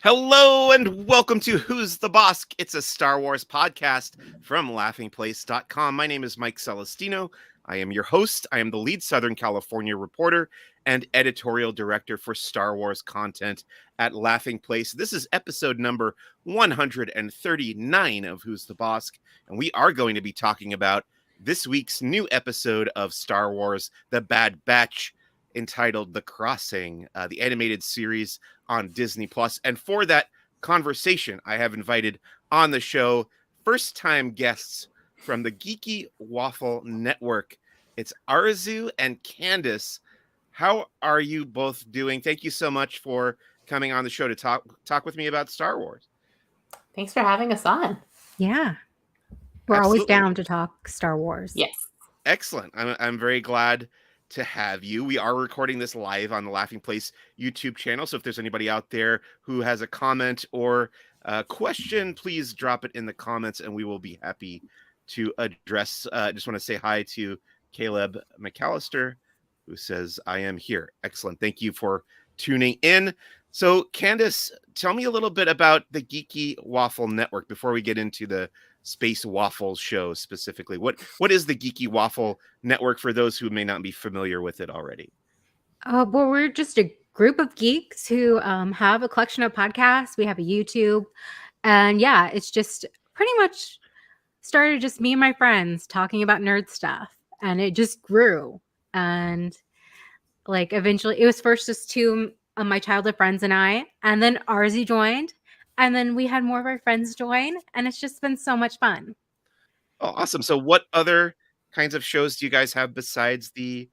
Hello and welcome to Who's the Bossk? It's a Star Wars podcast from laughingplace.com. My name is Mike Celestino. I am your host. I am the lead Southern California reporter and editorial director for Star Wars content at Laughing Place. This is episode number 139 of Who's the Bossk, and we are going to be talking about this week's new episode of Star Wars The Bad Batch, entitled The Crossing, the animated series on Disney Plus. And for that conversation, I have invited on the show first-time guests from the Geeky Waffle Network. It's Arezou and Candace. How are you both doing? Thank you so much for coming on the show to talk with me about Star Wars. Thanks for having us on. Yeah. We're Absolutely. always down to talk Star Wars. Yes. Excellent. I'm very glad to have you. We are recording this live on the Laughing Place YouTube channel. So if there's anybody out there who has a comment or a question, please drop it in the comments and we will be happy to address. I just want to say hi to Caleb McAllister, who says, I am here. Excellent. Thank you for tuning in. So Candace, tell me a little bit about the Geeky Waffle Network before we get into the Space Waffles show specifically. What is the Geeky Waffle Network for those who may not be familiar with it already? Well, we're just a group of geeks who have a collection of podcasts. We have a YouTube. And yeah, it's just pretty much started just me and my friends talking about nerd stuff. And it just grew. And like eventually it was first just two of my childhood friends and I. And then Arezou joined. And then we had more of our friends join, and it's just been so much fun. Oh, awesome. So what other kinds of shows do you guys have besides the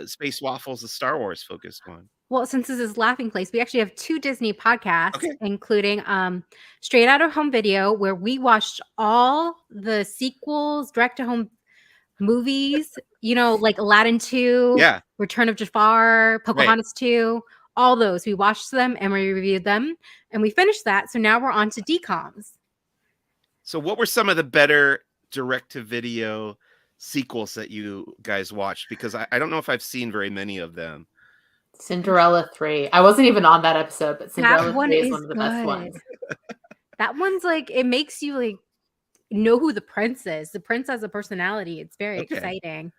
Space Waffles, the Star Wars focused one? Well, since this is Laughing Place, we actually have two Disney podcasts, including Straight Out of Home Video, where we watched all the sequels, direct-to-home movies, like Aladdin 2, Return of Jafar, Pocahontas 2, all those. We watched them and we reviewed them and we finished that. So now we're on to DComs. So what were some of the better direct-to-video sequels that you guys watched? Because I don't know if I've seen very many of them. Cinderella 3. I wasn't even on that episode, but Cinderella 3 is one of the best ones. That one's like, it makes you like know who the prince is. The prince has a personality. It's very exciting.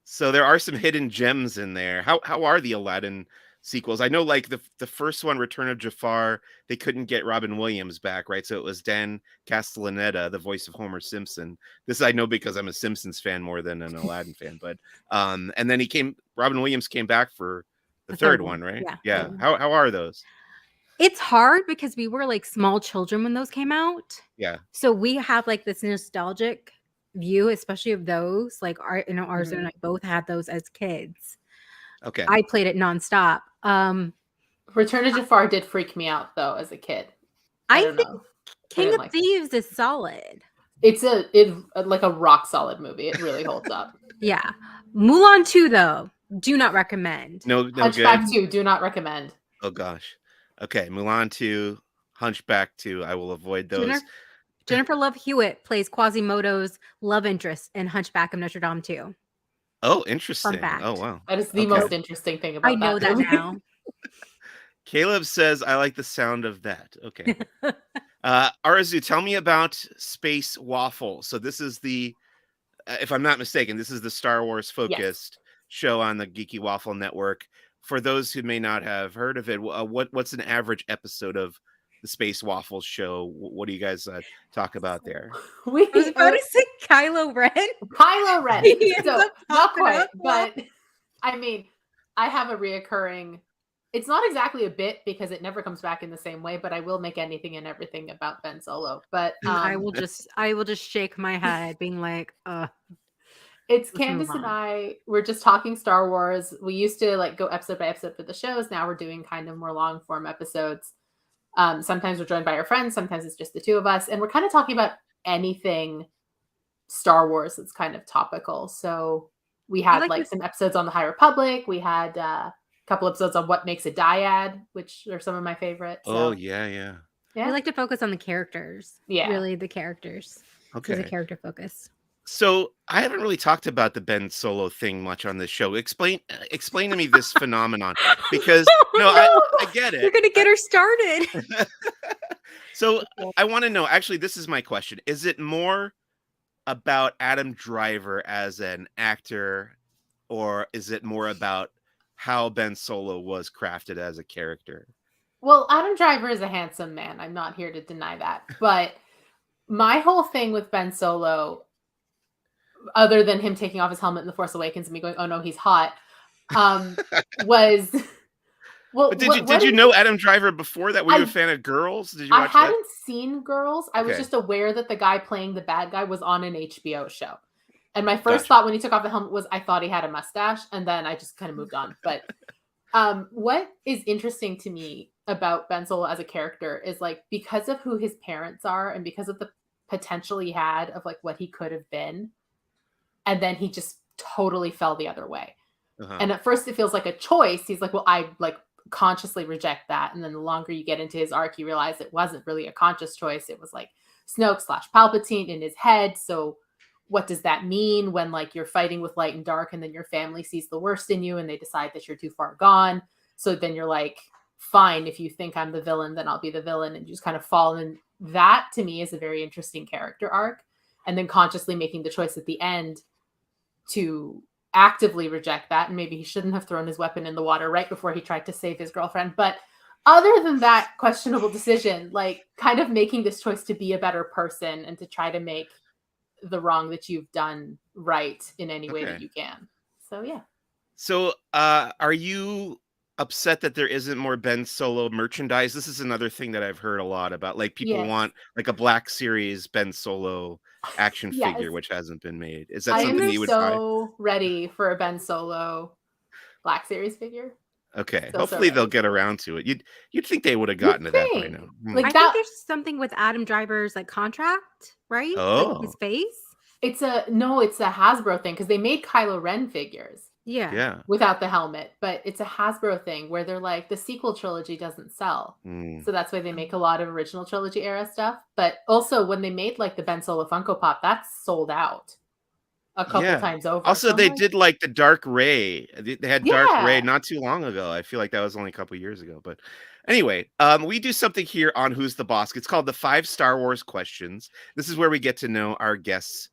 So there are some hidden gems in there. How are the Aladdin sequels? I know like the first one, Return of Jafar, they couldn't get Robin Williams back, right? So it was Dan Castellaneta, the voice of Homer Simpson. This I know because I'm a Simpsons fan more than an Aladdin fan. But and then Robin Williams came back for the third one, right? Yeah. How are those? It's hard because we were like small children when those came out. Yeah. So we have like this nostalgic view, especially of those. Like Arezou and I both had those as kids. Okay. I played it nonstop. Return of Jafar did freak me out though as a kid. I think King of Thieves is solid. It's like a rock solid movie. It really holds up. Yeah. Mulan 2 though, do not recommend. No Hunchback good. 2, do not recommend. Oh gosh. Okay, Mulan 2, Hunchback 2. I will avoid those. Jennifer Love Hewitt plays Quasimodo's love interest in Hunchback of Notre Dame 2. Oh, interesting. Fun fact. Oh, wow. That is the most interesting thing about that. I know that now. Caleb says, I like the sound of that. Okay. Arezou, tell me about Space Waffle. So this is the, if I'm not mistaken, this is the Star Wars focused show on the Geeky Waffle Network. For those who may not have heard of it, what's an average episode of the Space Waffles show? What do you guys talk about there? I was about to say Kylo Ren. Kylo Ren. So, not quite, but I mean, I have a reoccurring. It's not exactly a bit because it never comes back in the same way, but I will make anything and everything about Ben Solo. But I will just shake my head, being like, It's Candace and I, we're just talking Star Wars. We used to like go episode by episode for the shows. Now we're doing kind of more long form episodes. Sometimes we're joined by our friends. Sometimes it's just the two of us. And we're kind of talking about anything Star Wars that's kind of topical. So we had like some episodes on the High Republic. We had a couple episodes on what makes a dyad, which are some of my favorites. So. Oh, yeah. We like to focus on the characters. Yeah. Really the characters. Okay. It's a character focus. So I haven't really talked about the Ben Solo thing much on this show. Explain to me this phenomenon because no, I get You're it. gonna get her started. So I want to know. Actually, this is my question: is it more about Adam Driver as an actor, or is it more about how Ben Solo was crafted as a character? Well, Adam Driver is a handsome man. I'm not here to deny that. But my whole thing with Ben Solo, other than him taking off his helmet in The Force Awakens and me going, "Oh no, he's hot," was well. But did you know Adam Driver before that? Were you a fan of Girls? Did you I watch that? hadn't seen Girls. I was just aware that the guy playing the bad guy was on an HBO show. And my first thought when he took off the helmet was I thought he had a mustache, and then I just kind of moved on. But what is interesting to me about Ben Solo as a character is like because of who his parents are and because of the potential he had of like what he could have been, and then he just totally fell the other way. And at first it feels like a choice. He's like, well, I like consciously reject that. And then the longer you get into his arc, you realize it wasn't really a conscious choice. It was like Snoke / Palpatine in his head. So what does that mean when like you're fighting with light and dark and then your family sees the worst in you and they decide that you're too far gone? So then you're like, fine, if you think I'm the villain, then I'll be the villain, and you just kind of fall. And that to me is a very interesting character arc. And then consciously making the choice at the end to actively reject that. And maybe he shouldn't have thrown his weapon in the water right before he tried to save his girlfriend. But other than that questionable decision, like kind of making this choice to be a better person and to try to make the wrong that you've done right in any way that you can. So yeah. So are you upset that there isn't more Ben Solo merchandise? This is another thing that I've heard a lot about. Like people want like a Black Series Ben Solo action figure, which hasn't been made. Is that something you would try? I'm so ready for a Ben Solo Black Series figure. Okay, hopefully they'll get around to it. You'd think they would have gotten to that by now. Like I think there's something with Adam Driver's like contract, right? Oh, like his face. It's a Hasbro thing because they made Kylo Ren figures. Yeah. Without the helmet, but it's a Hasbro thing where they're like the sequel trilogy doesn't sell, so that's why they make a lot of original trilogy era stuff. But also when they made like the Ben Solo Funko Pop, that's sold out a couple times over. Also, they did like the Dark Ray. They had Dark Ray not too long ago. I feel like that was only a couple years ago. But anyway, we do something here on Who's the Bossk. It's called the 5 Star Wars questions. This is where we get to know our guests.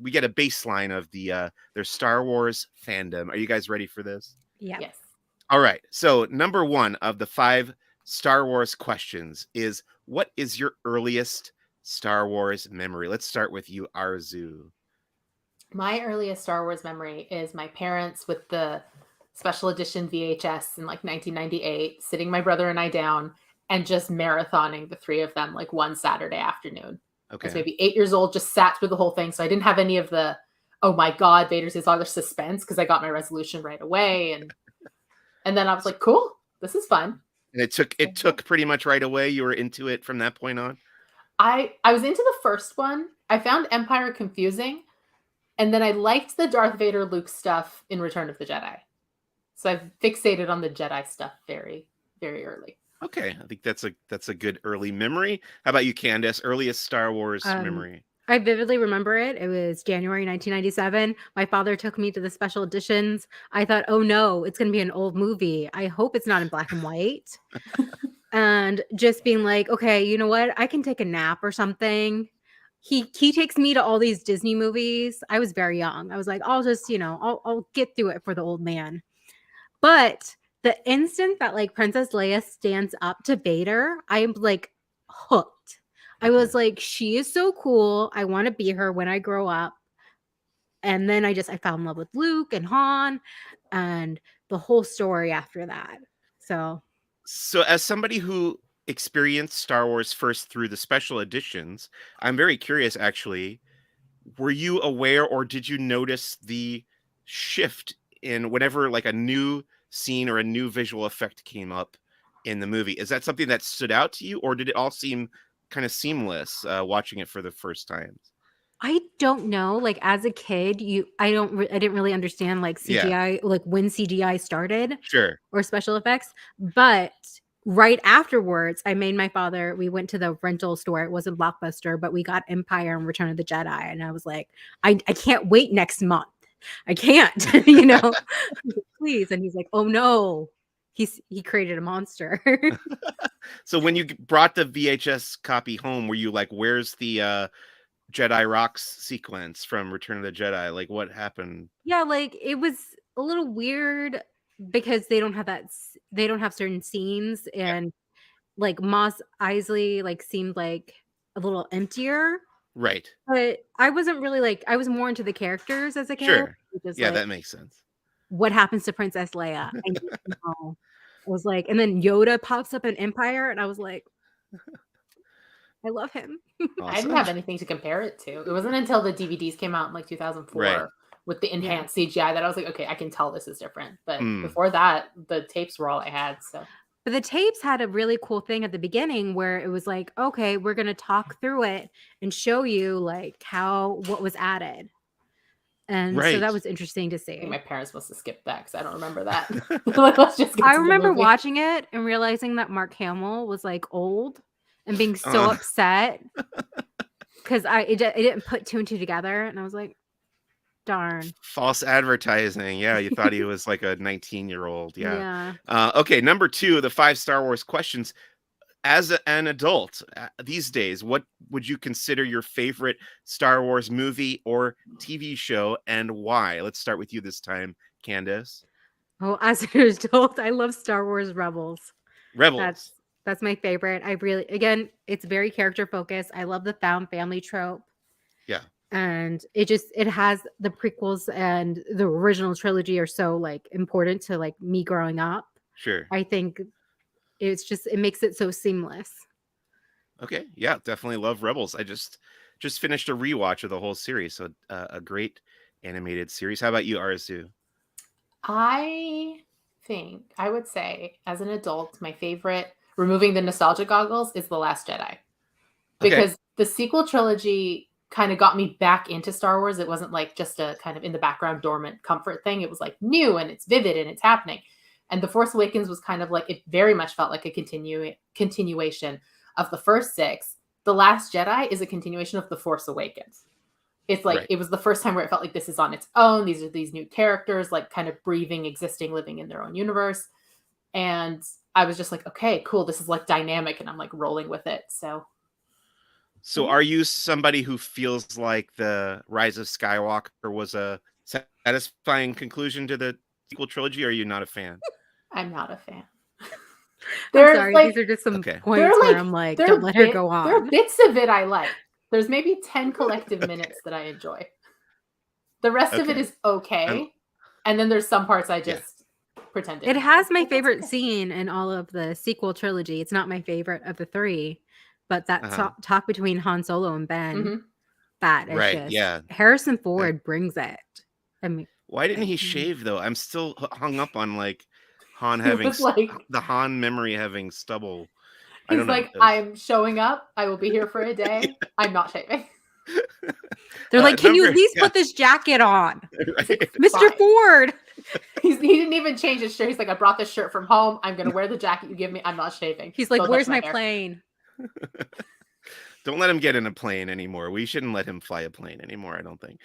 We get a baseline of their Star Wars fandom. Are you guys ready for this? Yeah. Yes. All right. So number 1 of the 5 Star Wars questions is, what is your earliest Star Wars memory? Let's start with you, Arezou. My earliest Star Wars memory is my parents with the special edition VHS in like 1998, sitting my brother and I down and just marathoning the 3 of them like one Saturday afternoon. I was maybe 8 years old, just sat through the whole thing. So I didn't have any of the, oh my God, Vader's his other suspense, because I got my resolution right away. And then I was like, cool, this is fun. And it took pretty much right away. You were into it from that point on? I was into the first one. I found Empire confusing. And then I liked the Darth Vader Luke stuff in Return of the Jedi. So I've fixated on the Jedi stuff very, very early. Okay, I think that's a good early memory. How about you, Candace? Earliest Star Wars memory? I vividly remember it. It was January 1997. My father took me to the special editions. I thought, oh no, it's going to be an old movie. I hope it's not in black and white. And just being like, okay, you know what? I can take a nap or something. He takes me to all these Disney movies. I was very young. I was like, I'll just, I'll get through it for the old man. But the instant that like Princess Leia stands up to Vader, I am like hooked. I was like, she is so cool. I want to be her when I grow up. And then I fell in love with Luke and Han and the whole story after that. So as somebody who experienced Star Wars first through the special editions, I'm very curious, actually, were you aware or did you notice the shift in whenever like a new scene or a new visual effect came up in the movie? Is that something that stood out to you, or did it all seem kind of seamless watching it for the first time? I don't know. Like as a kid, I didn't really understand like CGI, like when CGI started, sure, or special effects. But right afterwards, I made my father, we went to the rental store. It wasn't Blockbuster, but we got Empire and Return of the Jedi. And I was like, I can't wait next month. I can't, you know, please. And he's like, oh no, he created a monster. So when you brought the VHS copy home, were you like, where's the Jedi Rocks sequence from Return of the Jedi? Like, what happened? Yeah, like it was a little weird because they don't have certain scenes, and like Mos Eisley like seemed like a little emptier. Right. But I wasn't really like, I was more into the characters as a kid. Sure. Just Yeah, like, that makes sense. what happens to Princess Leia? I need to know. I was like, and then Yoda pops up in Empire, and I was like, I love him. I didn't have anything to compare it to. It wasn't until the DVDs came out in like 2004 Right. with the enhanced CGI that I was like, okay, I can tell this is different. But Mm. before that, the tapes were all I had. So But the tapes had a really cool thing at the beginning where it was like, okay, we're going to talk through it and show you like what was added. And so that Right. was interesting to I think see. my parents must have skipped that because I don't remember that. Like, let's just get I to the remember movie. watching it and realizing that Mark Hamill was like old and being so upset because it didn't put two and two together. And I was like, darn. False advertising. Yeah, you thought he was like a 19-year-old. Yeah. Yeah. Okay, number 2 of the 5 Star Wars questions. As an adult these days, what would you consider your favorite Star Wars movie or TV show, and why? Let's start with you this time, Candace. Oh, as an adult, I love Star Wars Rebels. Rebels. That's my favorite. I really, again, it's very character focused. I love the found family trope. Yeah. And it has the prequels and the original trilogy are so like important to like me growing up. Sure. I think it makes it so seamless. Okay. Yeah, definitely love Rebels. I just finished a rewatch of the whole series. So a great animated series. How about you, Arezou? I think I would say as an adult, my favorite, removing the nostalgia goggles, is The Last Jedi. Because the sequel trilogy kind of got me back into Star Wars. It wasn't like just a kind of in the background dormant comfort thing. It was like new and it's vivid and it's happening. And The Force Awakens was kind of like, it very much felt like a continuation of the first 6. The Last Jedi is a continuation of The Force Awakens. It's like, It was the first time where it felt like this is on its own. These are these new characters, like kind of breathing, existing, living in their own universe. And I was just like, okay, cool. This is like dynamic. And I'm like rolling with it. So are you somebody who feels like the Rise of Skywalker was a satisfying conclusion to the sequel trilogy, or are you not a fan? I'm not a fan. I'm sorry, these are just some points where I'm like, don't let her go on. There are bits of it I like. There's maybe 10 collective minutes that I enjoy. The rest of it is okay. And then there's some parts I just pretend. It has my favorite scene in all of the sequel trilogy. It's not my favorite of the 3, but that talk between Han Solo and Ben, that is just Harrison Ford brings it. I mean, why didn't he shave though? I'm still hung up on like Han having the Han memory having stubble. He's like, I'm showing up. I will be here for a day. I'm not shaving. They're like, can you at least put this jacket on? Right. Mr. Ford. He didn't even change his shirt. He's like, I brought this shirt from home. I'm going to wear the jacket you give me. I'm not shaving. He's like, where's my plane? Don't let him get in a plane anymore. We shouldn't let him fly a plane anymore, I don't think.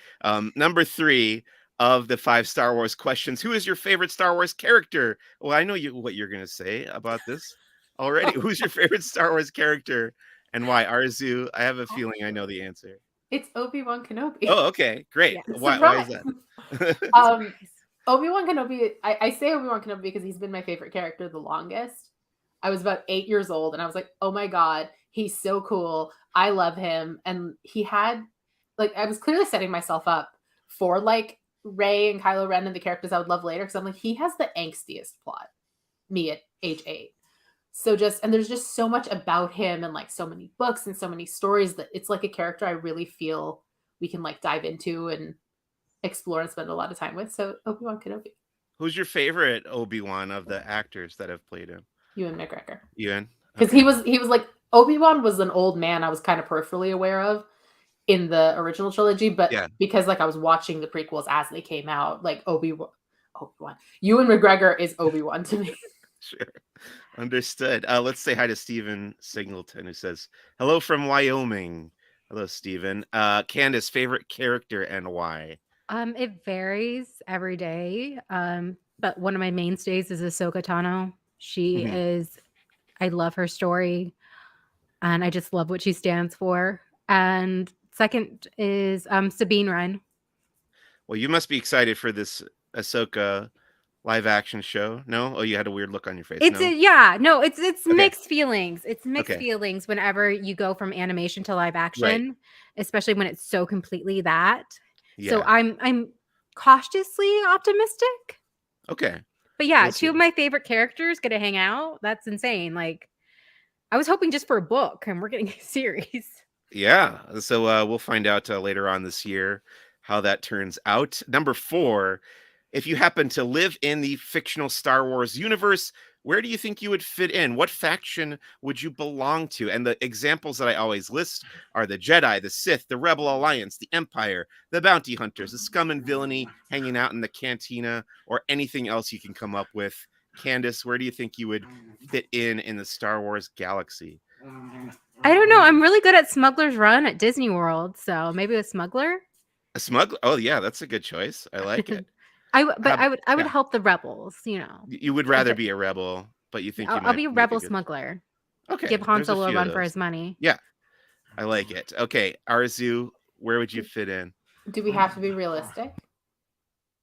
Number 3 of the 5 Star Wars questions. Who is your favorite Star Wars character? Well, I know what you're going to say about this already. Who's your favorite Star Wars character and why? Arezou, I have a feeling I know the answer. It's Obi-Wan Kenobi. Oh, okay. Great. Yeah. Why is that? Obi-Wan Kenobi, I say Obi-Wan Kenobi because he's been my favorite character the longest. I was about 8 years old and I was like, oh my God, he's so cool. I love him. And he had, like, I was clearly setting myself up for like Rey and Kylo Ren and the characters I would love later. Cause I'm like, he has the angstiest plot, me at age 8. So and there's just so much about him and like so many books and so many stories that it's like a character I really feel we can like dive into and explore and spend a lot of time with. So Obi-Wan Kenobi. Who's your favorite Obi-Wan of the actors that have played him? Ewan McGregor. Ewan? Because he was like, Obi-Wan was an old man I was kind of peripherally aware of in the original trilogy, but because like I was watching the prequels as they came out, like Obi-Wan. Ewan McGregor is Obi-Wan to me. Sure. Understood. Let's say hi to Stephen Singleton, who says, "Hello from Wyoming." Hello, Stephen. Candace, favorite character and why? It varies every day. But one of my mainstays is Ahsoka Tano. She Mhm. is, I love her story, and I just love what she stands for. And second is Sabine Wren. Well, you must be excited for this Ahsoka live action show. No? Oh, you had a weird look on your face. It's No? yeah, no, it's Okay. mixed feelings. It's mixed Okay. feelings whenever you go from animation to live Right. action, especially when it's so completely that. So Yeah. I'm cautiously optimistic. Okay. But yeah, We'll two see. of my favorite characters get to hang out. That's insane. Like I was hoping just for a book and we're getting a series. Yeah. So we'll find out later on this year how that turns out. Number 4, if you happen to live in the fictional Star Wars universe, where do you think you would fit in? What faction would you belong to? And the examples that I always list are the Jedi, the Sith, the Rebel Alliance, the Empire, the Bounty Hunters, the Scum and Villainy, hanging out in the cantina, or anything else you can come up with. Candace, where do you think you would fit in the Star Wars galaxy? I don't know. I'm really good at Smuggler's Run at Disney World, so maybe a smuggler. A smuggler? Oh yeah, that's a good choice. I like it. But I would Yeah, help the rebels, you know. you would rather be a rebel, but you think you I'll might be a make a rebel good. smuggler. Okay, Give Han there's a Solo a few of run for those. his money. Yeah, I like it. Okay, Arezou, where would you fit in? Do we have to be realistic?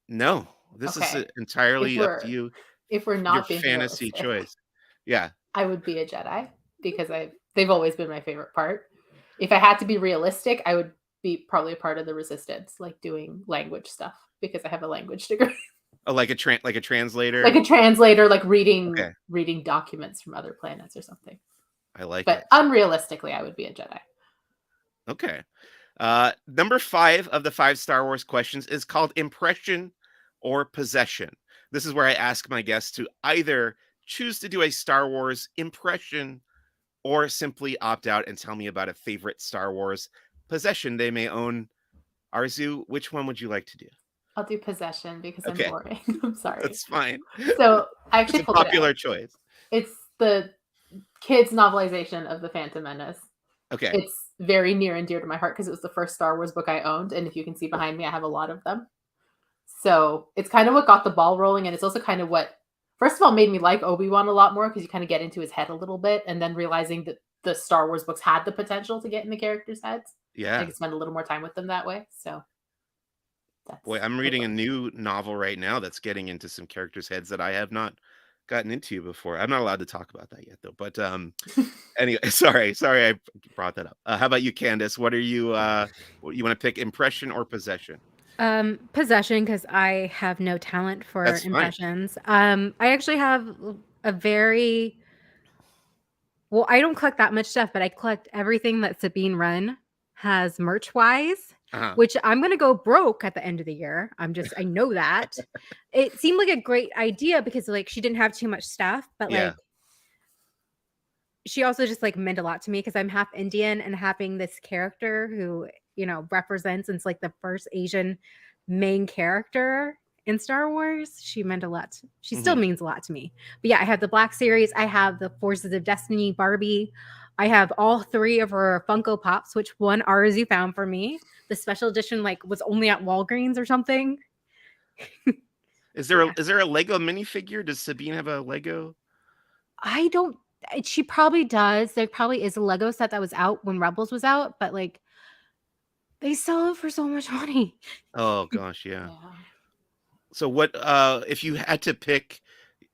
No, this is Okay. entirely up to you. If we're Your not being fantasy realistic, choice. Yeah. I would be a Jedi because they've always been my favorite part. If I had to be realistic, I would be probably a part of the resistance, like doing language stuff because I have a language degree. Oh, like a translator. Like a translator, like Okay, reading documents from other planets or something. I like But it. unrealistically, I would be a Jedi. Okay. Number 5 of the 5 Star Wars questions is called impression or possession. This is where I ask my guests to either choose to do a Star Wars impression or simply opt out and tell me about a favorite Star Wars possession they may own. Arzu, which one would you like to do? I'll do possession because I'm Okay, boring. I'm sorry. that's fine. So I It's actually a pulled it out. popular choice. It's the kids' novelization of The Phantom Menace. Okay. It's very near and dear to my heart because it was the first Star Wars book I owned. And if you can see behind me, I have a lot of them. So it's kind of what got the ball rolling. And it's also kind of what, first of all, made me like Obi-Wan a lot more because you kind of get into his head a little bit. And then realizing that the Star Wars books had the potential to get in the characters' heads. Yeah. I could spend a little more time with them that way. So Boy, I'm reading a new novel right now that's getting into some characters' heads that I have not gotten into before. I'm not allowed to talk about that yet, though. But anyway, sorry, I brought that up. How about you, Candace? What are you? What, you want to pick impression or possession? Possession, because I have no talent for That's fine. impressions. I actually have a very well, I don't collect that much stuff, but I collect everything that Sabine Wren has merch wise, Uh-huh. which I'm gonna go broke at the end of the year. I know that. It seemed like a great idea because like she didn't have too much stuff, but Yeah. like she also just like meant a lot to me because I'm half Indian, and having this character who, you know, represents and it's like the first Asian main character in Star Wars, she meant a lot. She still means a lot to me. But yeah, I have the Black Series, I have the Forces of Destiny Barbie, I have all 3 of her Funko Pops, which one Arezou found for me. The special edition like was only at Walgreens or something. Is there a Lego minifigure? Does Sabine have a Lego? I don't. She probably does. There probably is a Lego set that was out when Rebels was out, but like they sell it for so much money. Oh gosh, yeah. So what? If you had to pick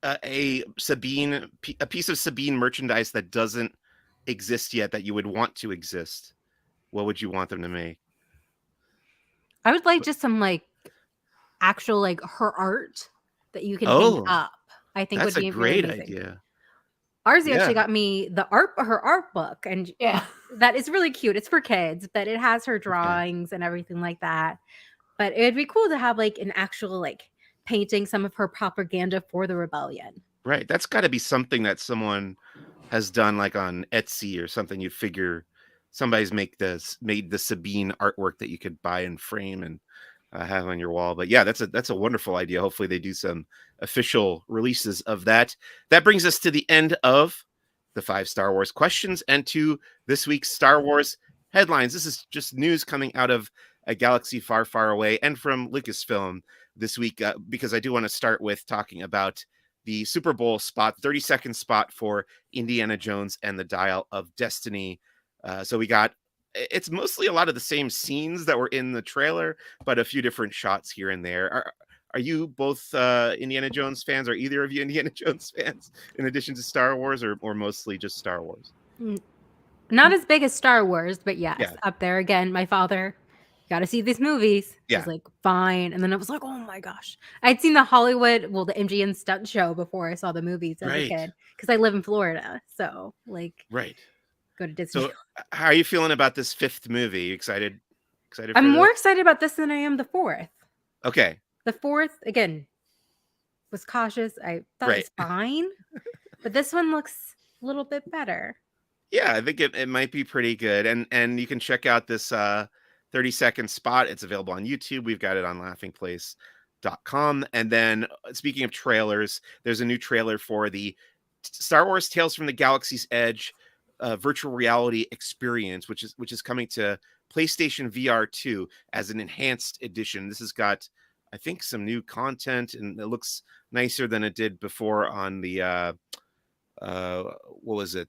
a piece of Sabine merchandise that doesn't exist yet that you would want to exist, what would you want them to make? I would like just some like actual like her art that you can hang Oh, up. I think would that's a be really great amazing. idea. Ours Yeah. actually got me her art book, and yeah, that is really cute. It's for kids, but it has her drawings and everything like that. But it'd be cool to have like an actual like painting some of her propaganda for the rebellion. Right. That's got to be something that someone has done, like on Etsy or something. You figure somebody's made the Sabine artwork that you could buy and frame and have on your wall. But yeah, that's a wonderful idea. Hopefully they do some official releases of that. That brings us to the end of the 5 Star Wars questions and to this week's Star Wars headlines. This is just news coming out of a galaxy far, far away and from Lucasfilm this week, because I do want to start with talking about the Super Bowl spot, 30-second spot for Indiana Jones and the Dial of Destiny. So we got, it's mostly a lot of the same scenes that were in the trailer, but a few different shots here and there. Are you both Indiana Jones fans? Are either of you Indiana Jones fans in addition to Star Wars, or mostly just Star Wars? Not as big as Star Wars, but yes, Yeah. up there again. My father, got to see these movies. I Yeah. was like, fine. And then I was like, oh my gosh. I'd seen the the MGM stunt show before I saw the movies as a kid, because I live in Florida. So like, go to Disney. So how are you feeling about this 5th movie? You excited? I'm more excited about this than I am the 4th. Okay. The 4th, again, was cautious. I thought it was fine. But this one looks a little bit better. Yeah, I think it might be pretty good. And you can check out this 30-second spot. It's available on YouTube. We've got it on laughingplace.com. And then speaking of trailers, there's a new trailer for the Star Wars Tales from the Galaxy's Edge virtual reality experience, which is coming to PlayStation VR 2 as an enhanced edition. This has got, I think, some new content, and it looks nicer than it did before on the what was it?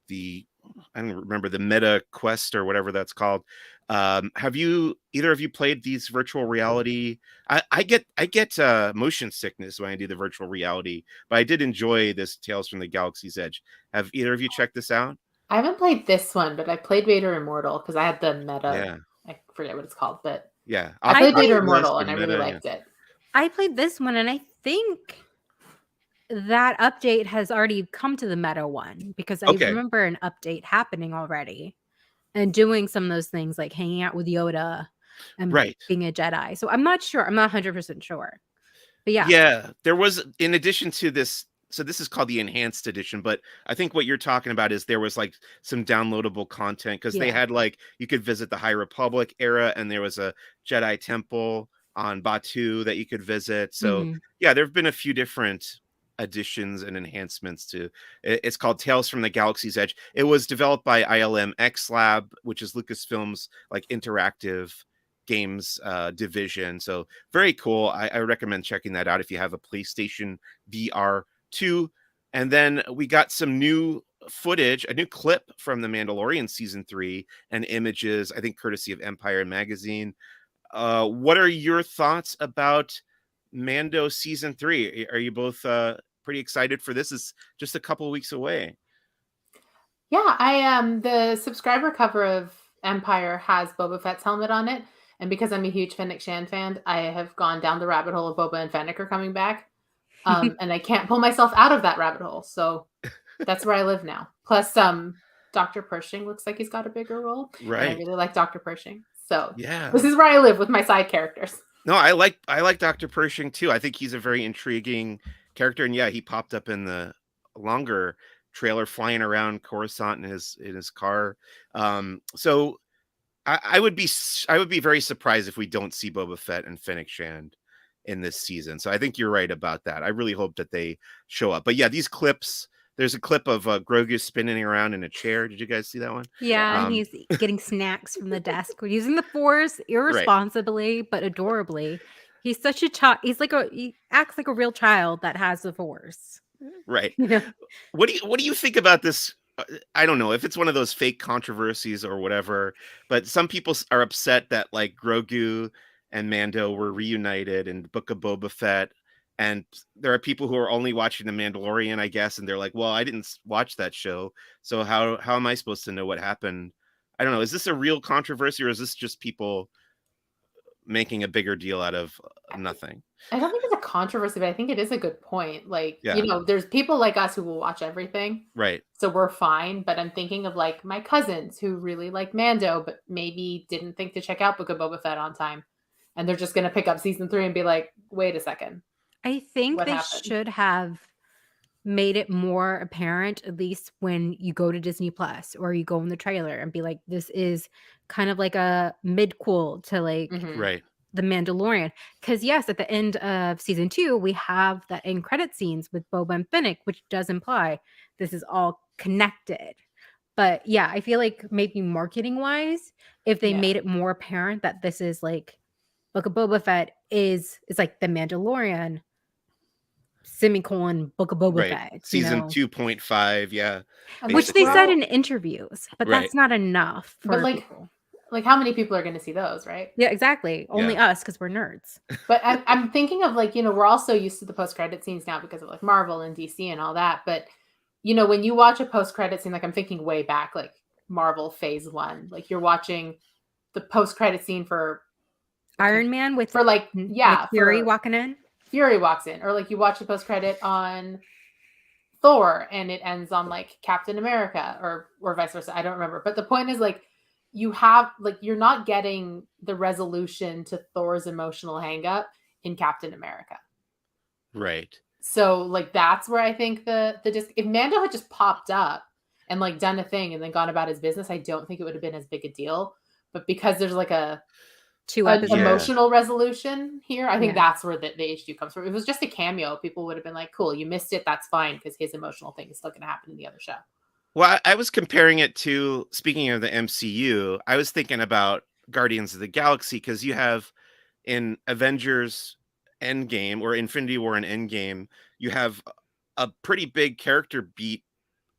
I don't remember, the Meta Quest or whatever that's called. Have either of you played these virtual reality? I get motion sickness when I do the virtual reality, but I did enjoy this Tales from the Galaxy's Edge. Have either of you checked this out? I haven't played this one, but I played Vader Immortal because I had the Meta. Yeah. I forget what it's called, but yeah, I played Vader Immortal and I really liked it. I played this one, and I think that update has already come to the Meta one, because I remember an update happening already and doing some of those things like hanging out with Yoda and being a Jedi. So I'm not sure. I'm not 100% sure. But yeah. Yeah, there was, in addition to this, so this is called the enhanced edition, but I think what you're talking about is there was like some downloadable content, because they had like, you could visit the High Republic era, and there was a Jedi temple on Batuu that you could visit. So yeah, there have been a few different additions and enhancements to it's called Tales from the Galaxy's Edge. It was developed by ILM X Lab, which is Lucasfilm's like interactive games division. So very cool. I recommend checking that out if you have a PlayStation VR 2. And then we got some new footage, a new clip from The Mandalorian season 3, and images, I think courtesy of Empire Magazine. What are your thoughts about Mando season 3? Are you both pretty excited for this? It's just a couple of weeks away. Yeah, the subscriber cover of Empire has Boba Fett's helmet on it, and because I'm a huge Fennec Shand fan, I have gone down the rabbit hole of Boba and Fennec are coming back, and I can't pull myself out of that rabbit hole. So that's where I live now. Plus, Dr. Pershing looks like he's got a bigger role. Right. And I really like Dr. Pershing. So yeah, this is where I live with my side characters. No, I like Dr. Pershing too. I think he's a very intriguing character, and yeah, he popped up in the longer trailer flying around Coruscant in his car. So I would be very surprised if we don't see Boba Fett and Fennec Shand in this season. So I think you're right about that. I really hope that they show up. But yeah, these clips. There's a clip of Grogu spinning around in a chair. Did you guys see that one? Yeah, and he's getting snacks from the desk. We're using the Force irresponsibly, but adorably. He's such a child. He acts like a real child that has the Force. Right. What do you think about this? I don't know if it's one of those fake controversies or whatever, but some people are upset that like Grogu and Mando were reunited in Book of Boba Fett. And there are people who are only watching The Mandalorian, I guess, and they're like, well, I didn't watch that show, so how am I supposed to know what happened? I don't know. Is this a real controversy, or is this just people making a bigger deal out of nothing? I don't think it's a controversy, but I think it is a good point. Like, there's people like us who will watch everything. Right. So we're fine. But I'm thinking of like my cousins who really like Mando, but maybe didn't think to check out Book of Boba Fett on time. And they're just going to pick up season 3 and be like, wait a second. I think they should have made it more apparent, at least when you go to Disney Plus or you go in the trailer and be like, this is kind of like a midquel to like the Mandalorian. Because yes, at the end of season 2, we have that end credit scenes with Boba and Fennec, which does imply this is all connected. But yeah, I feel like maybe marketing wise, if they made it more apparent that this is like Book of Boba Fett is like the Mandalorian semicolon Book of Boba Fett, season 2.5, yeah, which they said in interviews, but that's not enough for people. Like how many people are going to see those, right? Yeah, exactly. Only us, because we're nerds. But I'm thinking of like, we're also used to the post-credit scenes now because of like Marvel and DC and all that. But, when you watch a post-credit scene, like I'm thinking way back, like Marvel Phase 1, like you're watching the post-credit scene for Iron Man with Fury walking in. Fury walks in, or like you watch the post-credit on Thor and it ends on like Captain America or vice versa. I don't remember. But the point is like, you have like, you're not getting the resolution to Thor's emotional hang up in Captain America. Right. So like, that's where I think if Mando had just popped up and like done a thing and then gone about his business, I don't think it would have been as big a deal. But because there's like an emotional resolution here, I think that's where the issue comes from. If it was just a cameo, people would have been like, cool, you missed it, that's fine, because his emotional thing is still going to happen in the other show. Well, I was comparing it to, speaking of the MCU, I was thinking about Guardians of the Galaxy, because you have in Avengers Endgame or Infinity War and Endgame, you have a pretty big character beat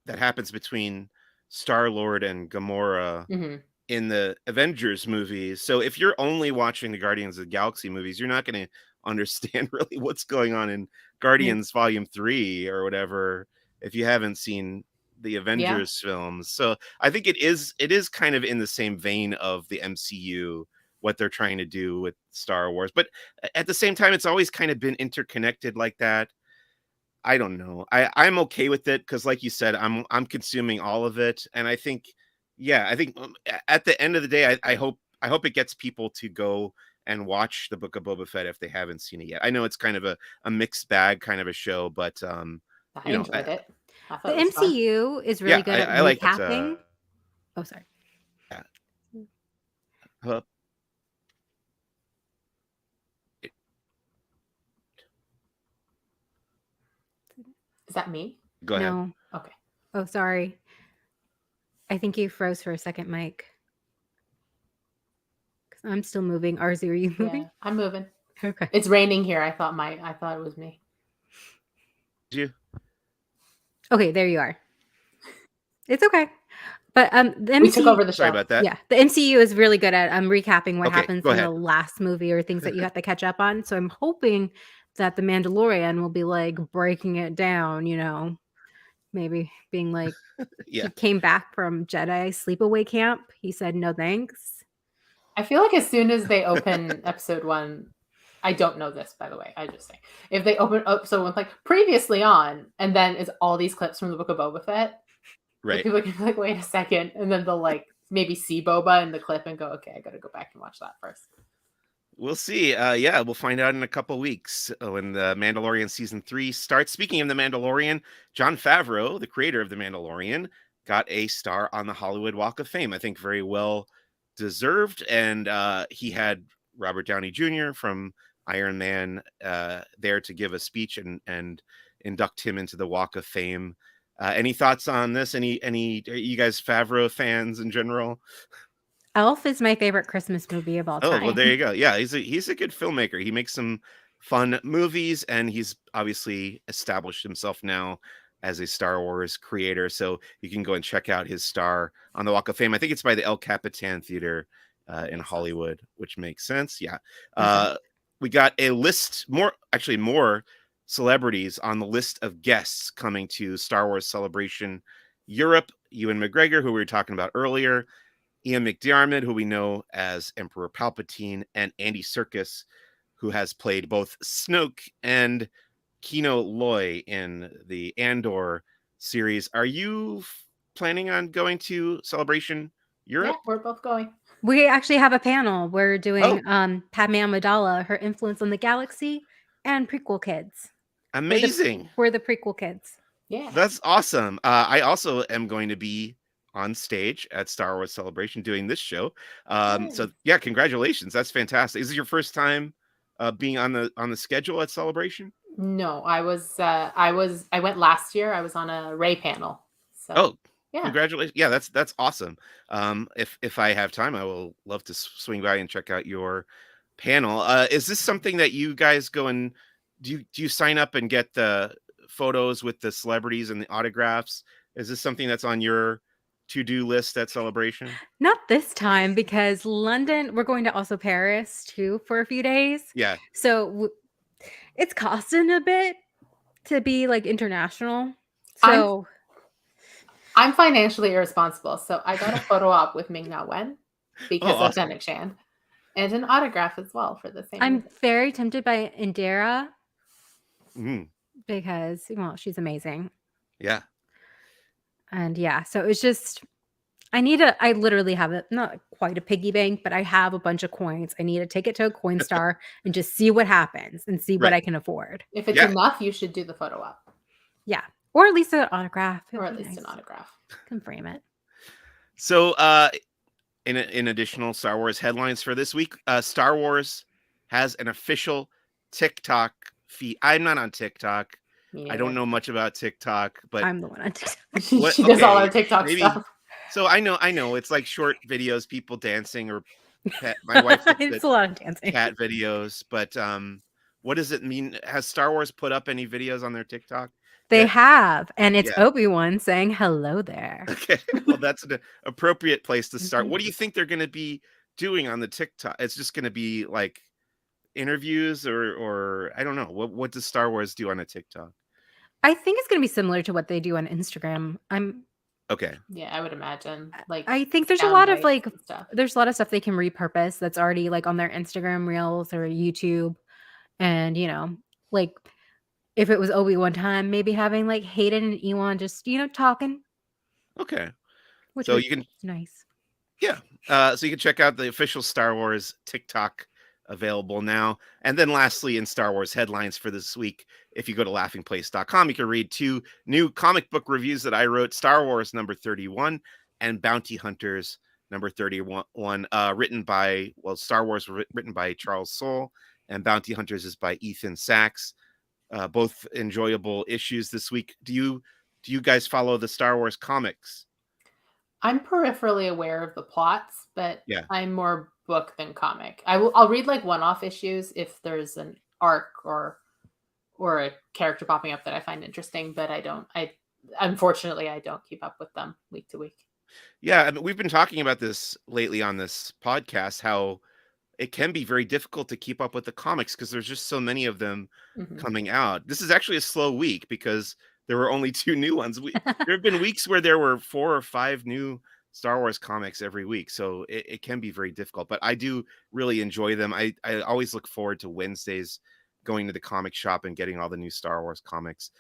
that happens between Star-Lord and Gamora in the Avengers movies. So if you're only watching the Guardians of the Galaxy movies, you're not going to understand really what's going on in Guardians Volume 3 or whatever if you haven't seen the Avengers films. So I think it is kind of in the same vein of the MCU, what they're trying to do with Star Wars. But at the same time, it's always kind of been interconnected like that. I don't know. I'm okay with it because, like you said, I'm consuming all of it, and I think at the end of the day, I hope it gets people to go and watch the Book of Boba Fett if they haven't seen it yet. I know it's kind of a mixed bag kind of a show, but I enjoyed it. The MCU is really good at recapping. Oh, sorry. Yeah. Is that me? Go ahead. No. Okay. Oh, sorry. I think you froze for a second, Mike. Because I'm still moving. Arezou, are you moving? Yeah, I'm moving. Okay. It's raining here. I thought it was me. You? Okay, there you are. It's okay. But the MCU, we took over the show. Sorry about that. Yeah, the MCU is really good at recapping what happens in the last movie or things that you have to catch up on. So I'm hoping that the Mandalorian will be like breaking it down, maybe being like, he came back from Jedi sleepaway camp. He said, no, thanks. I feel like as soon as they open episode 1, I don't know this, by the way, I just say, if they open episode 1 like previously on, and then it's all these clips from the Book of Boba Fett, right? People can be like, wait a second, and then they'll like maybe see Boba in the clip and go, okay, I got to go back and watch that first. We'll see. We'll find out in a couple weeks when the Mandalorian season 3 starts. Speaking of the Mandalorian, Jon Favreau, the creator of the Mandalorian, got a star on the Hollywood Walk of Fame. I think very well deserved, and he had Robert Downey Jr. from Iron Man there to give a speech and induct him into the Walk of Fame. Any thoughts on this? Any are you guys Favreau fans in general? Elf is my favorite Christmas movie of all time. Oh, well, there you go. Yeah, he's a good filmmaker. He makes some fun movies, and he's obviously established himself now as a Star Wars creator. So you can go and check out his star on the Walk of Fame. I think it's by the El Capitan Theater in Hollywood, which makes sense. Yeah. We got a list, more celebrities on the list of guests coming to Star Wars Celebration Europe. Ewan McGregor, who we were talking about earlier, Ian McDiarmid, who we know as Emperor Palpatine, and Andy Serkis, who has played both Snoke and Kino Loy in the Andor series. Are you planning on going to Celebration Europe? Yeah, we're both going. We actually have a panel. We're doing Padme Amidala, her influence on the galaxy, and prequel kids. Amazing. We're the prequel kids. Yeah. That's awesome. I also am going to be on stage at Star Wars Celebration doing this show. Yay. So yeah, congratulations. That's fantastic. Is this your first time being on the schedule at Celebration? No, I went last year. I was on a Ray panel. So Oh, yeah. congratulations. Yeah, that's awesome. If I have time, I will love to swing by and check out your panel. Is this something that you guys go and do you sign up and get the photos with the celebrities and the autographs? Is this something that's on your to-do list at Celebration? Not this time, because London, we're going to also Paris too for a few days. Yeah. So it's costing a bit to be like international. So I'm financially irresponsible. So I got a photo op with Ming Na Wen because of awesome. Fennec Shand, and an autograph as well for the same I'm reason. very tempted by Indira Mhm. because, well, she's amazing. Yeah. And yeah, so it's just, I literally have not quite a piggy bank, but I have a bunch of coins. I need to take it to a Coinstar and just see what happens and see what Right. I can afford. If it's Yeah. enough, you should do the photo op, Yeah. Or at least an autograph. or at least an autograph. Can frame it. So in additional Star Wars headlines for this week, Star Wars has an official TikTok feed. I'm not on TikTok. I don't know much about TikTok, but I'm the one on TikTok. She does all our TikTok stuff. So I know it's like short videos, people dancing, or my wife it's a lot of dancing. Cat videos. But what does it mean? Has Star Wars put up any videos on their TikTok? They have, and it's Obi-Wan saying hello there. Okay, well, that's an appropriate place to start. What do you think they're going to be doing on the TikTok? It's just going to be like interviews, or I don't know. What does Star Wars do on a TikTok? I think it's going to be similar to what they do on Instagram. Okay. Yeah, I would imagine. Like, I think there's a lot of there's a lot of stuff they can repurpose that's already like on their Instagram Reels or YouTube, and like if it was Obi-Wan time, maybe having like Hayden and Ewan just talking. Okay. Which so you can nice. Yeah. So you can check out the official Star Wars TikTok available now. And then lastly, in Star Wars headlines for this week, if you go to laughingplace.com, you can read 2 new comic book reviews that I wrote, Star Wars number 31 and Bounty Hunters number 31, written by, Star Wars written by Charles Soule, and Bounty Hunters is by Ethan Sachs. Both enjoyable issues this week. Do you guys follow the Star Wars comics? I'm peripherally aware of the plots, but Yeah. I'm more book than comic. I'll read like one-off issues if there's an arc or a character popping up that I find interesting, but unfortunately I don't keep up with them week to week. Yeah, I mean, we've been talking about this lately on this podcast, how it can be very difficult to keep up with the comics because there's just so many of them coming out. This is actually a slow week because there were only 2 new ones. There have been weeks where there were 4 or 5 new Star Wars comics every week. So it can be very difficult, but I do really enjoy them. I always look forward to Wednesdays going to the comic shop and getting all the new Star Wars comics.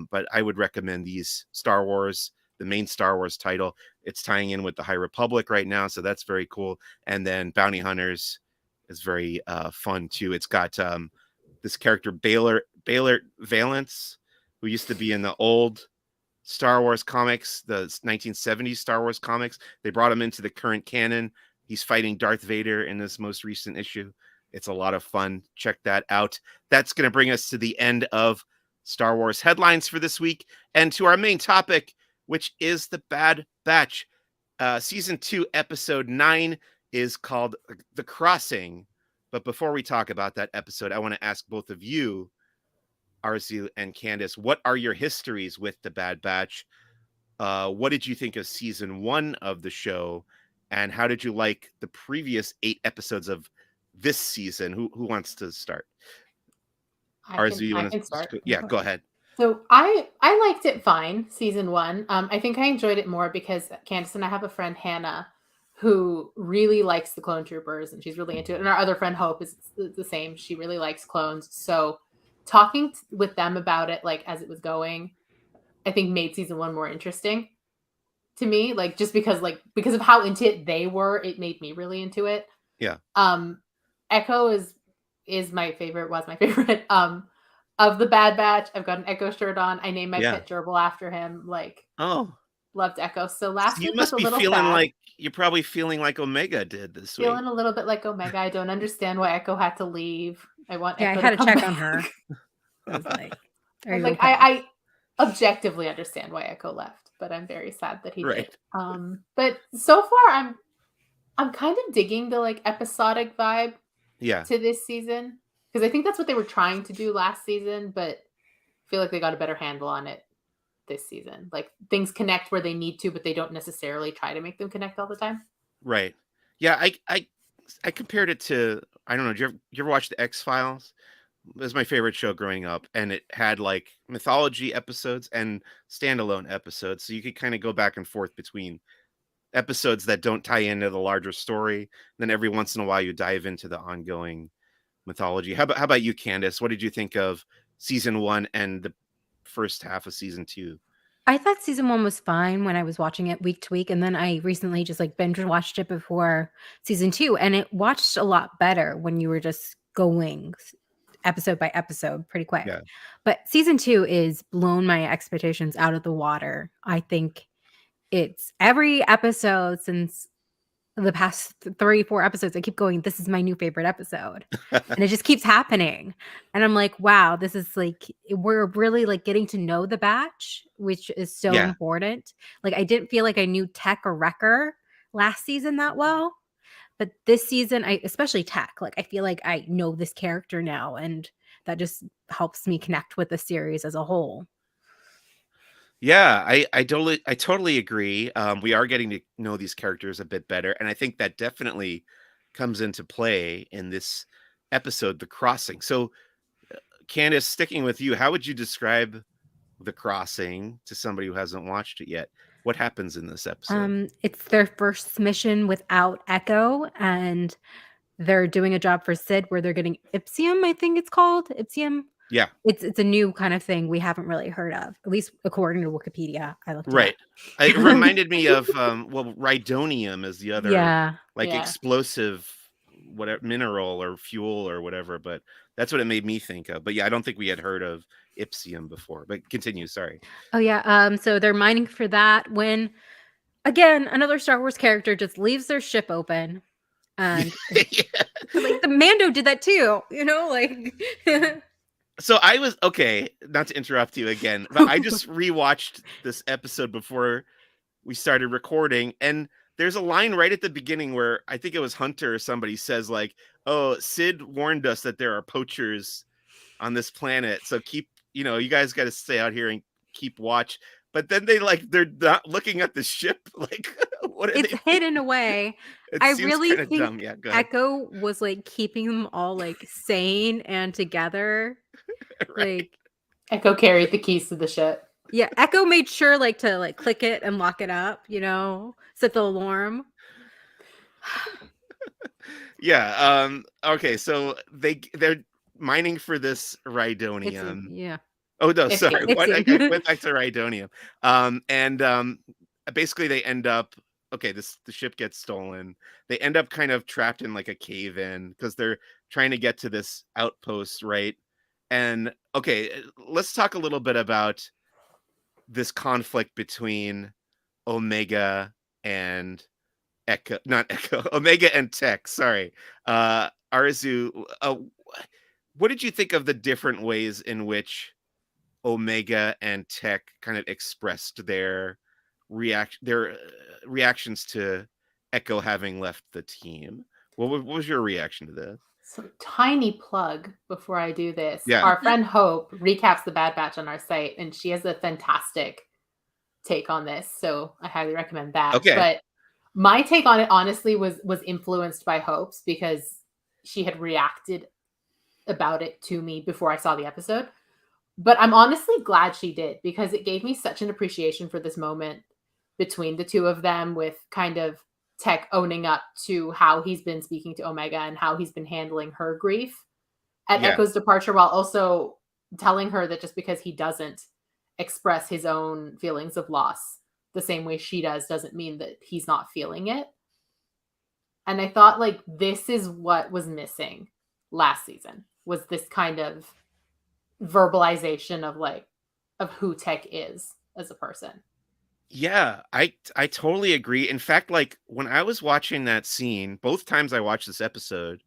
But I would recommend these Star Wars, the main Star Wars title. It's tying in with the High Republic right now. So that's very cool. And then Bounty Hunters is very fun too. It's got this character Baylor Valance, who used to be in the old Star Wars comics, the 1970s Star Wars comics. They brought him into the current canon. He's fighting Darth Vader in this most recent issue. It's a lot of fun. Check that out. That's going to bring us to the end of Star Wars headlines for this week and to our main topic, which is The Bad Batch. Season 2, episode 9 is called The Crossing. But before we talk about that episode, I want to ask both of you, Arezou and Candace, what are your histories with The Bad Batch? What did you think of season 1 of the show? And how did you like the previous 8 episodes of this season? Who wants to start? Arezou, you want to start? Yeah, go ahead. So I liked it fine, season 1. I think I enjoyed it more because Candace and I have a friend, Hannah, who really likes the clone troopers and she's really into it. And our other friend, Hope, is the same. She really likes clones. So talking with them about it, like as it was going, I think made season 1 more interesting to me. Like just because of how into it they were, it made me really into it. Yeah. Echo was my favorite of the Bad Batch. I've got an Echo shirt on. I named my pet gerbil after him. Like, oh, loved Echo. So last You week was must a be little feeling sad. like you're probably feeling like Omega did this week. Feeling a little bit like Omega. I don't understand why Echo had to leave. I want Yeah, I Echo had to to come check back. on her. I was like, I was like, okay? I objectively understand why Echo left, but I'm very sad that he Right. did. But so far I'm kind of digging the like episodic vibe Yeah. to this season. Because I think that's what they were trying to do last season, but I feel like they got a better handle on it this season. Like things connect where they need to, but they don't necessarily try to make them connect all the time. Right. Yeah, I compared it to, I don't know, did you ever watch the X-Files? It was my favorite show growing up, and it had like mythology episodes and standalone episodes. So you could kind of go back and forth between episodes that don't tie into the larger story. Then every once in a while you dive into the ongoing mythology. How about you, Candace? What did you think of season 1 and the first half of season 2? I thought season 1 was fine when I was watching it week to week, and then I recently just like binge watched it before season 2, and it watched a lot better when you were just going episode by episode pretty quick. Yeah. But season 2 is blown my expectations out of the water. I think it's every episode since the past 3-4 episodes, I keep going, this is my new favorite episode. And it just keeps happening. And I'm like, wow, this is like, we're really like getting to know the batch, which is so Yeah. important. Like, I didn't feel like I knew Tech or Wrecker last season that well. But this season, especially Tech, like, I feel like I know this character now. And that just helps me connect with the series as a whole. Yeah, I totally agree. We are getting to know these characters a bit better, and I think that definitely comes into play in this episode, The Crossing. So, Candace, sticking with you, how would you describe The Crossing to somebody who hasn't watched it yet? What happens in this episode? It's their first mission without Echo, and they're doing a job for Sid where they're getting Ipsium, I think it's called. Ipsium. Yeah, It's a new kind of thing we haven't really heard of, at least according to Wikipedia. I looked it right. up. It reminded me of well, rhydonium is the other Yeah. like Yeah. explosive whatever mineral or fuel or whatever, but that's what it made me think of. But yeah, I don't think we had heard of Ipsium before. But continue, sorry. Oh yeah. So they're mining for that when again another Star Wars character just leaves their ship open. And Yeah. like the Mando did that too, like So I was okay, not to interrupt you again, but I just rewatched this episode before we started recording, and there's a line right at the beginning where I think it was Hunter or somebody says like, "Oh, Sid warned us that there are poachers on this planet, so keep, you guys got to stay out here and keep watch." But then they're not looking at the ship. Like, what are it's they? hidden away. It I seems really kind of think dumb. Yeah, go ahead. Echo was like keeping them all like sane and together. Right. Like, Echo carried the keys to the ship. yeah, Echo made sure like to like click it and lock it up, set the alarm. Yeah. Okay. So they're mining for this It's rhydonium. yeah. Oh no, Ipsium. sorry. What I Ipsium. went back to rhydonium. And basically they end up the ship gets stolen. They end up kind of trapped in like a cave in because they're trying to get to this outpost, right? And okay, let's talk a little bit about this conflict between Omega and Echo, not Echo, Omega and Tech. Sorry, Arezou. What did you think of the different ways in which Omega and Tech kind of expressed their reactions to Echo having left the team? What was your reaction to this? So tiny plug before I do this. Yeah. Our friend Hope recaps the Bad Batch on our site, and she has a fantastic take on this. So I highly recommend that. Okay. But my take on it honestly was influenced by Hope's because she had reacted about it to me before I saw the episode. But I'm honestly glad she did because it gave me such an appreciation for this moment between the two of them, with kind of Tech owning up to how he's been speaking to Omega and how he's been handling her grief at Yeah. Echo's departure, while also telling her that just because he doesn't express his own feelings of loss the same way she doesn't mean that he's not feeling it. And I thought like this is what was missing last season, was this kind of verbalization of who Tech is as a person. Yeah, I totally agree. In fact, like when I was watching that scene, both times I watched this episode,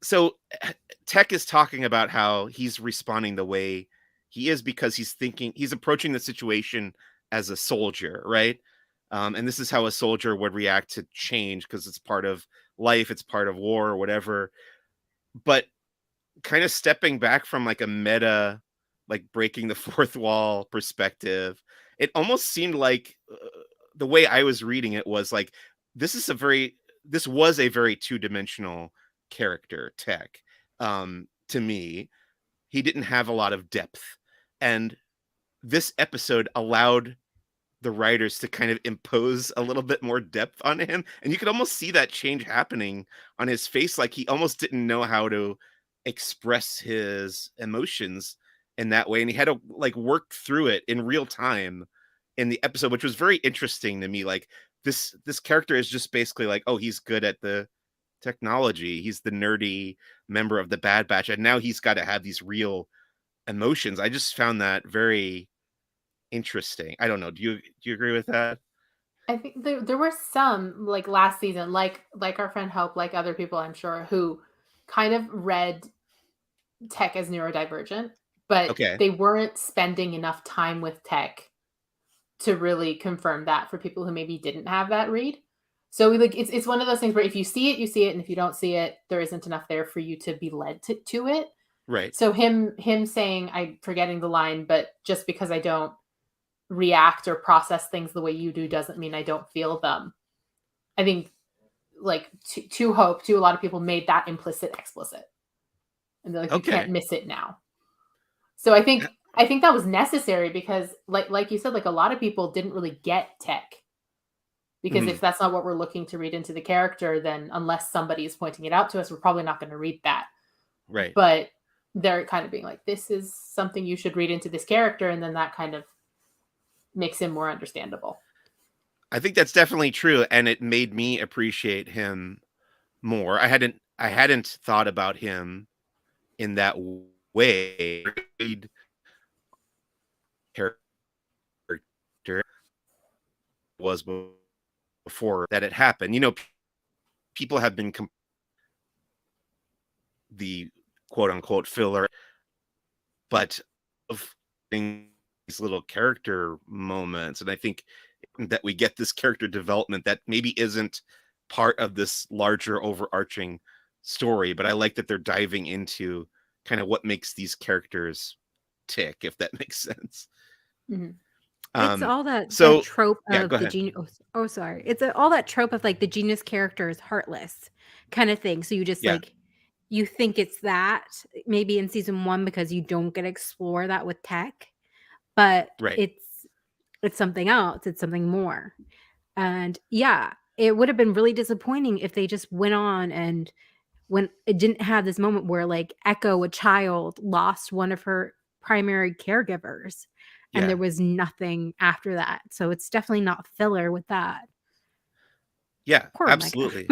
so Tech is talking about how he's responding the way he is because he's approaching the situation as a soldier, right? And this is how a soldier would react to change because it's part of life, it's part of war or whatever. But kind of stepping back from like a meta, like breaking the fourth wall perspective, it almost seemed like the way I was reading it was like this is a very this was a very two-dimensional character, Tech. To me, he didn't have a lot of depth, and this episode allowed the writers to kind of impose a little bit more depth on him, and you could almost see that change happening on his face, like he almost didn't know how to express his emotions in that way, and he had to like work through it in real time in the episode, which was very interesting to me. Like this character is just basically like, oh, he's good at the technology, he's the nerdy member of the Bad Batch, and now he's got to have these real emotions. I just found that very interesting. I don't know. Do you agree with that? I think there were some like last season, like our friend Hope, like other people I'm sure, who kind of read Tech as neurodivergent, but Okay. they weren't spending enough time with Tech to really confirm that for people who maybe didn't have that read. So like it's one of those things where if you see it, you see it, and if you don't see it, there isn't enough there for you to be led to it. Right. So him saying, I'm forgetting the line, but just because I don't react or process things the way you do doesn't mean I don't feel them. I think like to Hope, to a lot of people made that implicit explicit. And they're like, you can't Okay. miss it now. So I think that was necessary because like you said, like a lot of people didn't really get Tech. Because Mhm. if that's not what we're looking to read into the character, then unless somebody is pointing it out to us, we're probably not going to read that. Right. But they're kind of being like, this is something you should read into this character, and then that kind of makes him more understandable. I think that's definitely true, and it made me appreciate him more. I hadn't thought about him in that way. Read character was before that it happened. People have been the quote unquote filler, but of these little character moments, and I think that we get this character development that maybe isn't part of this larger overarching story, but I like that they're diving into kind of what makes these characters tick, if that makes sense. Mhm. It's Um, all that so trope yeah, of go the ahead. genius. Oh, sorry. It's all that trope of like the genius character is heartless kind of thing. So you just Yeah, like you think it's that maybe in season one because you don't get to explore that with Tech, but right. it's something else. It's something more. And yeah, it would have been really disappointing if they just went on and when it didn't have this moment where like Echo, a child, lost one of her primary caregivers and there Yeah, was nothing after that. So it's definitely not filler with that. yeah, Poor Omega. absolutely.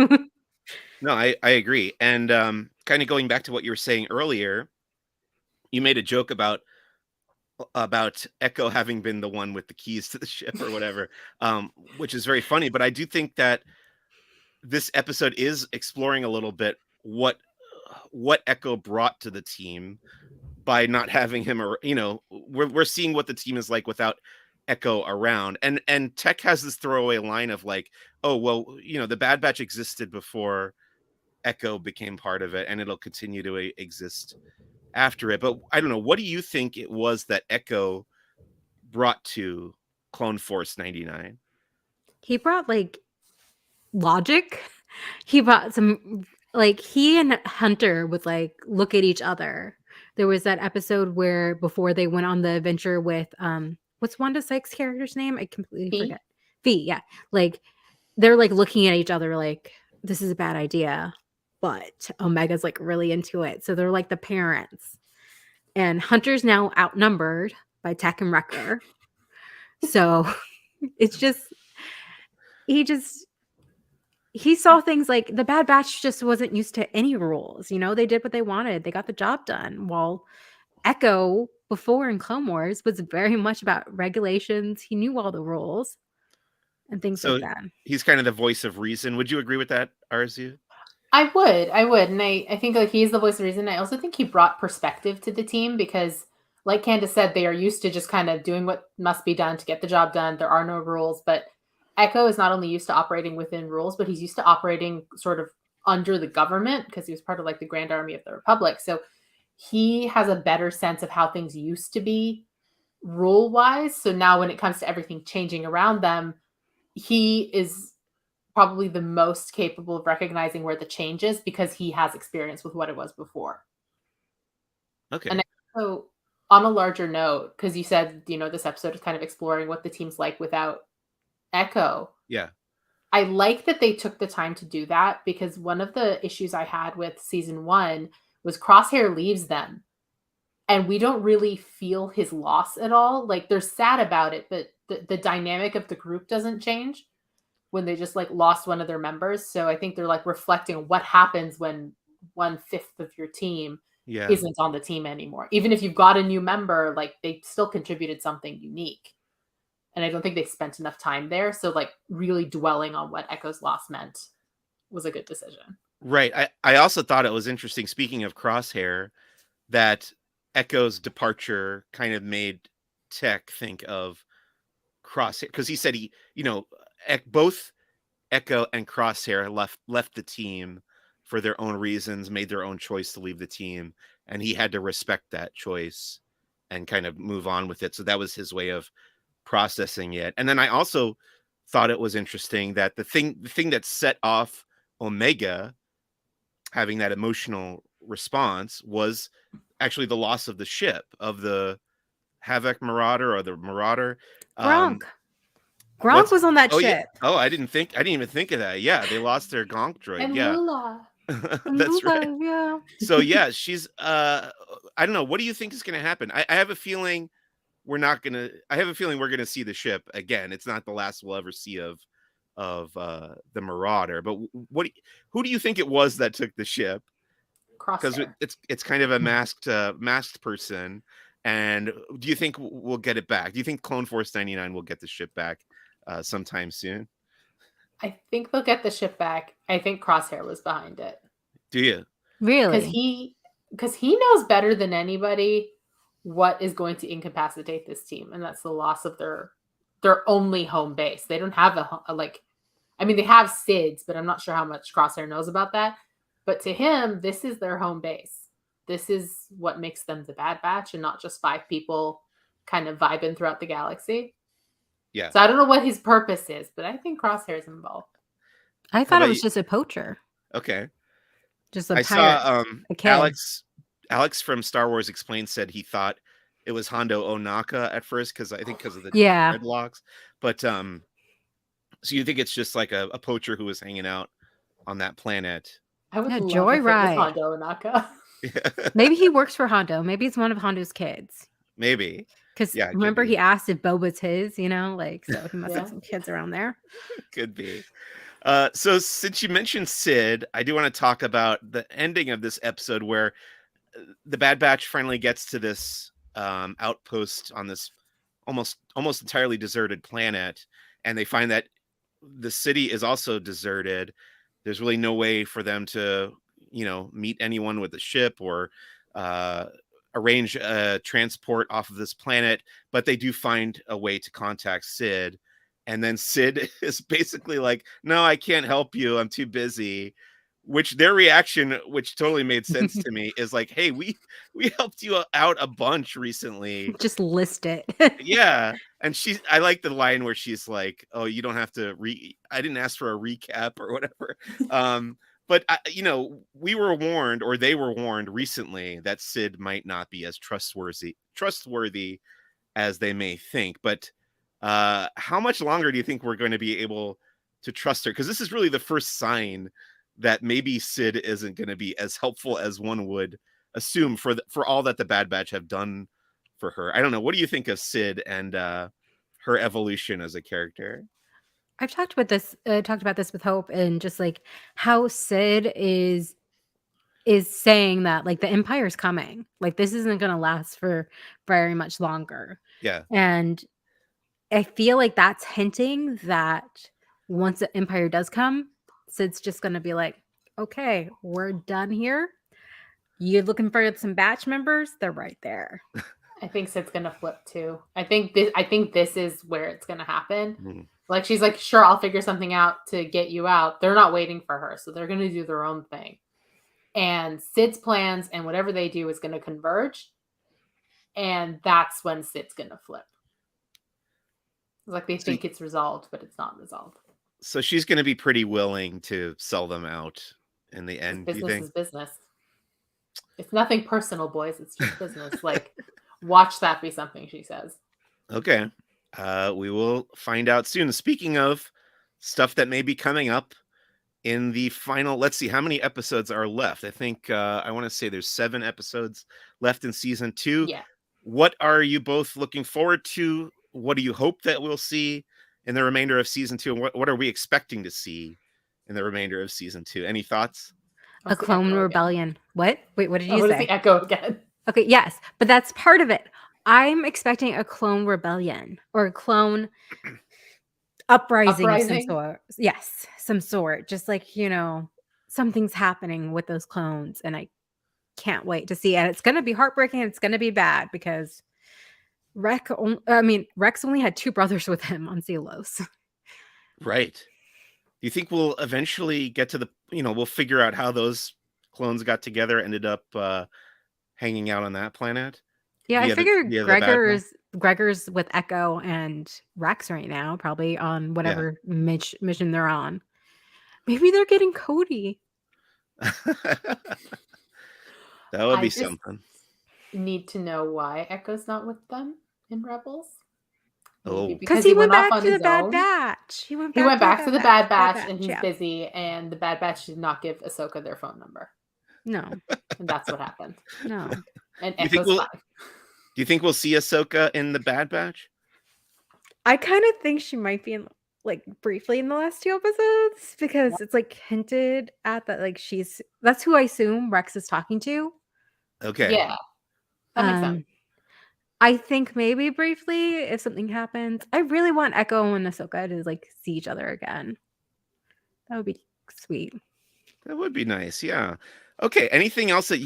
No, I agree. And kind of going back to what you were saying earlier, you made a joke about Echo having been the one with the keys to the ship or whatever, which is very funny. But I do think that this episode is exploring a little bit what Echo brought to the team by not having him, or we're seeing what the team is like without Echo around, and Tech has this throwaway line of like, oh well, the Bad Batch existed before Echo became part of it, and it'll continue to exist after it. But I don't know, what do you think it was that Echo brought to Clone Force 99? He brought like logic. He brought some like he and Hunter would like look at each other. There was that episode where before they went on the adventure with what's Wanda Sykes' character's name? I completely Fee? forget. Fee, yeah. Like they're like looking at each other like this is a bad idea, but Omega's like really into it. So they're like the parents. And Hunter's now outnumbered by Tech and Wrecker. So it's he just he saw things like the Bad Batch just wasn't used to any rules. They did what they wanted. They got the job done. While Echo before in Clone Wars was very much about regulations. He knew all the rules and things So like that. he's kind of the voice of reason. Would you agree with that, Arezou? I would. And I think like he's the voice of reason. I also think he brought perspective to the team because like Candace said, they are used to just kind of doing what must be done to get the job done. There are no rules, but Echo is not only used to operating within rules, but he's used to operating sort of under the government because he was part of like the Grand Army of the Republic. So he has a better sense of how things used to be rule wise. So now when it comes to everything changing around them, he is probably the most capable of recognizing where the change is because he has experience with what it was before. Okay. And so on a larger note, because you said, this episode is kind of exploring what the team's like without Echo. Yeah. I like that they took the time to do that because one of the issues I had with season 1 was Crosshair leaves them and we don't really feel his loss at all. Like they're sad about it, but the dynamic of the group doesn't change when they just like lost one of their members. So I think they're like reflecting what happens when 1/5 of your team isn't on the team anymore. Even if you've got a new member, like they still contributed something unique. And I don't think they spent enough time there. So like really dwelling on what Echo's loss meant was a good decision. Right. I also thought it was interesting, speaking of Crosshair, that Echo's departure kind of made Tech think of Crosshair because he said both Echo and Crosshair left the team for their own reasons, made their own choice to leave the team, and he had to respect that choice and kind of move on with it. So that was his way of processing it. And then I also thought it was interesting that the thing that set off Omega having that emotional response was actually the loss of the ship, of the Havoc Marauder or the Marauder. Gronk was on that ship. Yeah. I didn't even think of that. Yeah, they lost their Gonk droid. And yeah. Lula. That's right. Yeah. So yeah, she's I don't know. What do you think is gonna happen? I have a feeling we're gonna see the ship again. It's not the last we'll ever see of the Marauder. But who do you think it was that took the ship? Because it's kind of a masked person. And do you think we'll get it back? Do you think Clone Force 99 will get the ship back sometime soon? I think they'll get the ship back. I think Crosshair was behind it. Do you? Really? Because he knows better than anybody what is going to incapacitate this team, and that's the loss of their only home base. They don't have they have SIDS, but I'm not sure how much Crosshair knows about that. But to him, this is their home base. This is what makes them the Bad Batch and not just 5 people kind of vibing throughout the galaxy. Yeah. So I don't know what his purpose is, but I think Crosshair is involved. I thought it was just a poacher. Okay. Just a I pirate. saw Alex from Star Wars Explained said he thought it was Hondo Ohnaka at first because of the dreadlocks. But so you think it's just like a poacher who was hanging out on that planet? I would love Joyride. if it was Hondo Ohnaka. Maybe he works for Hondo. Maybe it's one of Hondo's kids. Maybe. Because remember he asked if Boba's his, so he must have some kids around there. Could be. So since you mentioned Sid, I do want to talk about the ending of this episode where the Bad Batch finally gets to this outpost on this almost entirely deserted planet, and they find that the city is also deserted. There's really no way for them to, meet anyone with a ship or arrange a transport off of this planet, but they do find a way to contact Sid. And then Sid is basically like, no, I can't help you. I'm too busy. Which their reaction, which totally made sense to me, is like, hey, we helped you out a bunch recently. Just list it. Yeah. And I like the line where she's like, oh, you don't have to I didn't ask for a recap or whatever. But we were warned, or they were warned recently, that Sid might not be as trustworthy as they may think. But how much longer do you think we're going to be able to trust her? Because this is really the first sign that maybe Sid isn't going to be as helpful as one would assume for all that the Bad Batch have done for her. I don't know. What do you think of Sid and her evolution as a character? I've talked about this with Hope, and just like how Sid is is saying that like the Empire's coming. Like this isn't going to last for very much longer. Yeah. And I feel like that's hinting that once the Empire does come, Sid's just going to be like, okay, we're done here. You're looking for some batch members? They're right there. I think Sid's gonna flip too. I think this is where it's gonna happen. Mm-hmm. Like she's like, sure, I'll figure something out to get you out. They're not waiting for her, so they're gonna do their own thing. And Sid's plans and whatever they do is gonna converge. And that's when Sid's gonna flip. It's like they think it's resolved, but it's not resolved. So she's gonna be pretty willing to sell them out in the end. Business is business. It's nothing personal, boys. It's just business. Like, watch that be something she says. Okay. We will find out soon. Speaking of stuff that may be coming up in the final, let's see, how many episodes are left? I think I want to say there's 7 episodes left in season 2. Yeah. What are you both looking forward to? What do you hope that we'll see in the remainder of season 2? And what are we expecting to see in the remainder of season 2? Any thoughts? A clone rebellion. Again. What? Wait, what did you say? What is the echo again? Okay, yes, but that's part of it. I'm expecting a clone rebellion or a clone uprising of some sort. Yes, some sort. Just like, something's happening with those clones, and I can't wait to see it. It's going to be heartbreaking. It's going to be bad because Rex only had 2 brothers with him on Celos. Right. Do you think we'll eventually get to we'll figure out how those clones got together, ended up hanging out on that planet? Yeah, I figured Gregor's with Echo and Rex right now, probably on whatever mission they're on. Maybe they're getting Cody. That would be something. Need to know why Echo's not with them in Rebels. Because he went back to the Bad Batch. He went back to the Bad Batch, and he's busy. And the Bad Batch did not give Ahsoka their phone number. No, and that's what happened. No, and Echo's fine. Do you think we'll see Ahsoka in the Bad Batch? I kind of think she might be in, briefly in the last 2 episodes because it's hinted at that that's who I assume Rex is talking to. Okay. Yeah, that makes sense. I think maybe briefly if something happens. I really want Echo and Ahsoka to see each other again. That would be sweet. That would be nice. Yeah. Okay. Anything else that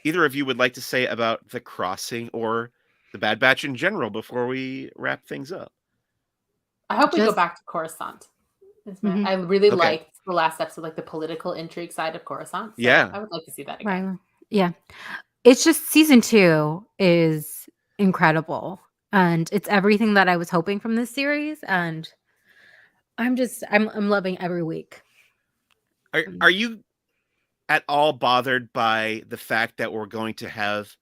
either of you would like to say about the Crossing or the Bad Batch in general before we wrap things up? I hope we go back to Coruscant. I really liked the last episode, the political intrigue side of Coruscant. So yeah. I would like to see that again. Right. Yeah. It's just season 2 is incredible. And it's everything that I was hoping from this series. And I'm loving every week. Are you at all bothered by the fact that we're going to have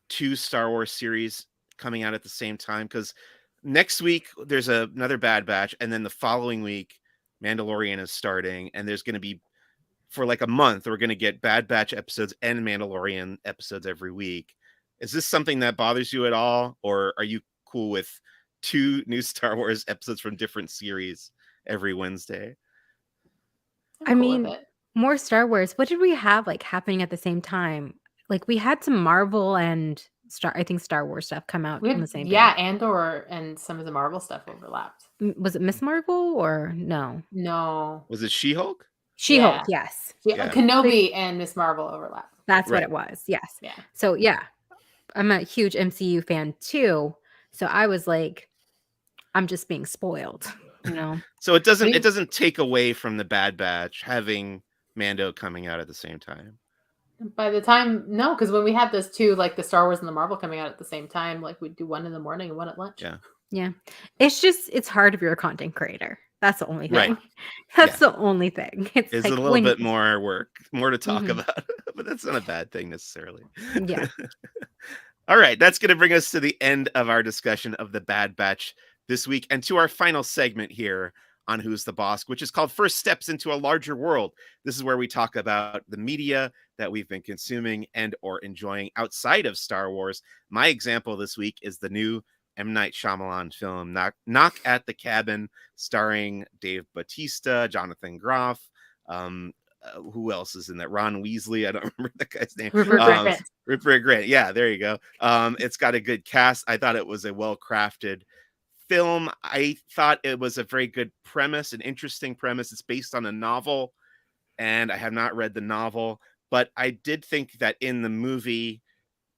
2 Star Wars series coming out at the same time? Because next week there's another Bad Batch, and then the following week Mandalorian is starting, and there's going to be, for a month, we're going to get Bad Batch episodes and Mandalorian episodes every week. Is this something that bothers you at all, or are you cool with 2 new Star Wars episodes from different series every Wednesday? More Star Wars. What did we have happening at the same time? We had some Marvel and Star Wars stuff come out on the same day. Yeah, Andor and some of the Marvel stuff overlapped. Was it Miss Marvel or no? No. Was it She-Hulk? She-Hulk, yes. Yeah. Kenobi and Miss Marvel overlapped. That's what it was. Yes. Yeah. So yeah, I'm a huge MCU fan too. So I was I'm just being spoiled, So it doesn't take away from the Bad Batch having Mando coming out at the same time. By the time, no, because when we had those 2, the Star Wars and the Marvel coming out at the same time, we'd do one in the morning and one at lunch. Yeah. It's hard if you're a content creator. That's the only thing. Right. That's the only thing. It's a little bit more work, more to talk about, but that's not a bad thing necessarily. Yeah. All right. That's going to bring us to the end of our discussion of the Bad Batch this week, and to our final segment here on Who's the Bossk, which is called First Steps into a Larger World. This is where we talk about the media that we've been consuming and or enjoying outside of Star Wars. My example this week is the new M. Night Shyamalan film, Knock at the Cabin, starring Dave Bautista, Jonathan Groff, who else is in that? Ron Weasley. I don't remember that guy's name. Rupert Grint. Rupert Grint. Yeah, there you go. It's got a good cast. I thought it was a well-crafted film. I thought it was a very good premise, an interesting premise. It's based on a novel, and I have not read the novel, but I did think that in the movie,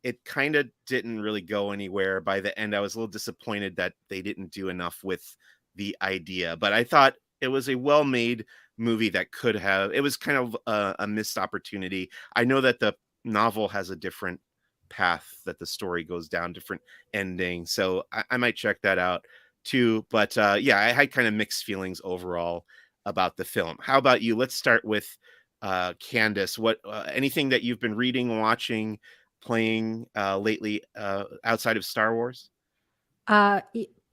it kind of didn't really go anywhere. By the end, I was a little disappointed that they didn't do enough with the idea, but I thought it was a well-made movie that could have, it was kind of a missed opportunity. I know that the novel has a different path that the story goes down, different ending. So I might check that out too. But yeah, I had kind of mixed feelings overall about the film. How about you? Let's start with Candace. What anything that you've been reading, watching, playing lately outside of Star Wars?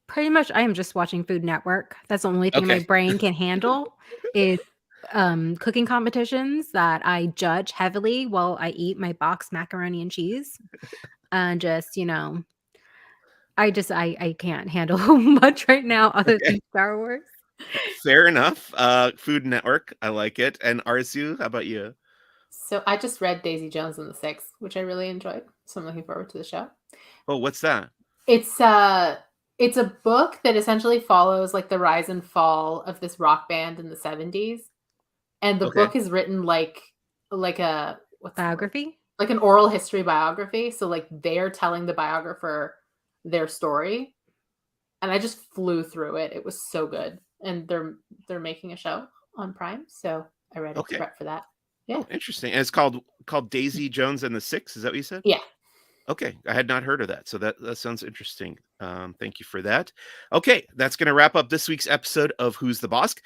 Pretty much I am just watching Food Network. That's the only thing my Okay. brain can handle is cooking competitions that I judge heavily while I eat my box macaroni and cheese. And just, I can't handle much right now other Okay. than Star Wars. Fair enough. Food Network. I like it. And Arezou, how about you? So I just read Daisy Jones and the Six, which I really enjoyed. So I'm looking forward to the show. Oh, what's that? It's a book that essentially follows like the rise and fall of this rock band in the 70s. And the Okay. book is written like a what's the word? Biography? Like an oral history biography. So like they're telling the biographer their story. And I just flew through it. It was so good. And they're making a show on Prime. So I read it Okay. to prep for that. Yeah. Oh, interesting. And it's called Daisy Jones and the Six. Is that what you said? Yeah. Okay, I had not heard of that, so that sounds interesting. Thank you for that. Okay, that's going to wrap up this week's episode of Who's the Bossk.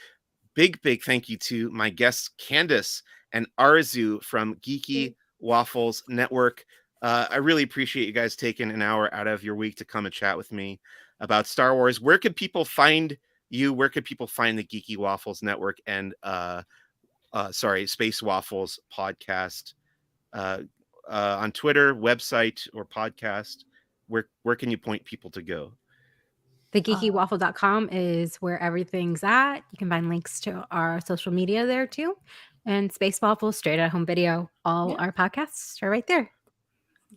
Big thank you to my guests Candace and Arezou from Geeky Waffles Network. I really appreciate you guys taking an hour out of your week to come and chat with me about Star Wars. Where could people find you? Where could people find the Geeky Waffles Network and Space Waffles podcast? On Twitter, website, or podcast? Where can you point people to go? TheGeekyWaffle.com is where everything's at. You can find links to our social media there too. And Space Waffle, Straight At Home Video, all our podcasts are right there.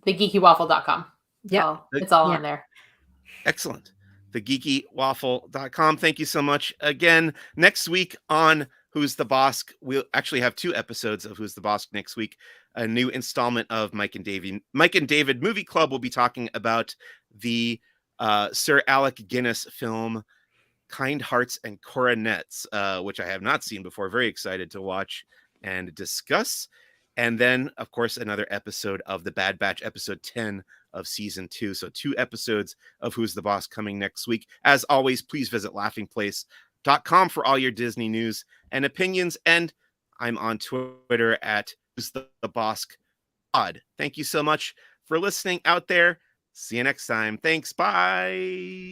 TheGeekyWaffle.com. Yeah. It's all on there. Excellent. TheGeekyWaffle.com. Thank you so much. Again, next week on Who's the Bossk, we'll actually have 2 episodes of Who's the Bossk next week. A new installment of Mike and David Movie Club will be talking about the Sir Alec Guinness film Kind Hearts and Coronets, which I have not seen before. Very excited to watch and discuss. And then, of course, another episode of The Bad Batch, episode 10 of season 2. So 2 episodes of Who's the Bossk coming next week. As always, please visit laughingplace.com for all your Disney news and opinions. And I'm on Twitter at Who's the Bossk Pod. Thank you so much for listening out there. See you next time. Thanks. Bye.